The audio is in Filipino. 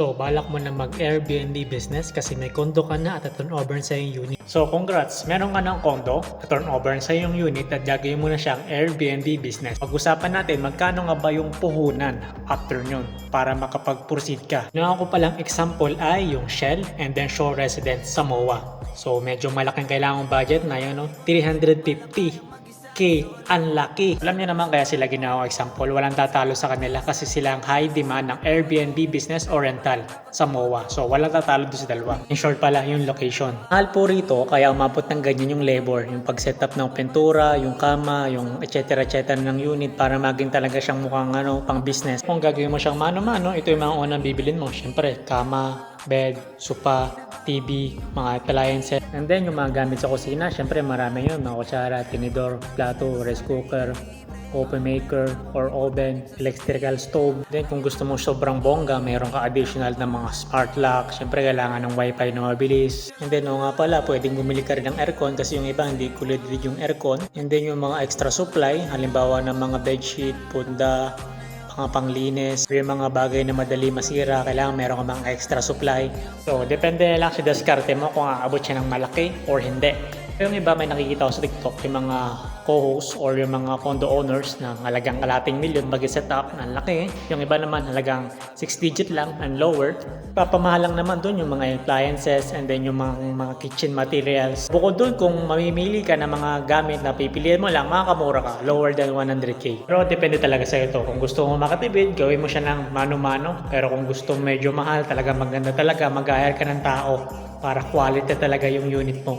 So, balak mo na mag-Airbnb business kasi may condo ka na at turnover sa yung unit. So, congrats! Meron ka ng condo, turnover sa yung unit at gagawin mo na siyang Airbnb business. Pag-usapan natin, magkano nga ba yung puhunan after nyon para makapag-proceed ka. Yung ako palang example ay yung Shell and then Shore Residence sa MOA. So, medyo malaking kailangang budget na yun, no? 350K, unlucky. Alam niyo naman kaya sila ginawa example, walang tatalo sa kanila kasi sila ang high demand ng Airbnb business or rental sa MOA. So walang tatalo doon sa dalawa. In short pala, yung location. Mahal po rito kaya umabot ng ganyan yung labor, yung pag-setup ng pintura, yung kama, yung etc. ng unit para maging talaga siyang mukhang pang business. Kung gagawin mo siyang mano-mano, ito yung mga unang bibilin mo. Siyempre, kama, bed, sofa, TV, mga appliances. And then yung mga gamit sa kusina, syempre marami yun. Mga kutsara, tinidor, plato, rice cooker, coffee maker or oven, electrical stove. Then kung gusto mo sobrang bongga, mayroon ka additional na mga smart lock. Syempre kailangan ng wifi na mabilis. And then nga pala, pwedeng bumili ka rin ng aircon kasi yung iba hindi kulid yung aircon. And then yung mga extra supply, halimbawa ng mga bedsheet, punda, mga panglinis, yung mga bagay na madali masira, kailangan meron ka mga extra supply. So, depende na lang sa diskarte mo kung aabot siya ng malaki or hindi. Yung iba may nakikita ko sa TikTok, yung mga co-hosts or yung mga condo owners na halagang kalating milyon mag-set up, ang laki. Yung iba naman halagang 6 digit lang and lower. Papamahalang naman doon yung mga appliances and then yung mga kitchen materials. Bukod doon, kung mamimili ka ng mga gamit na pipiliin mo lang, makakamura ka, lower than 100K. Pero depende talaga sa ito. Kung gusto mo makatipid, gawin mo siya ng mano-mano. Pero kung gusto medyo mahal, talaga maganda talaga, mag-hire ka ng tao para quality talaga yung unit mo.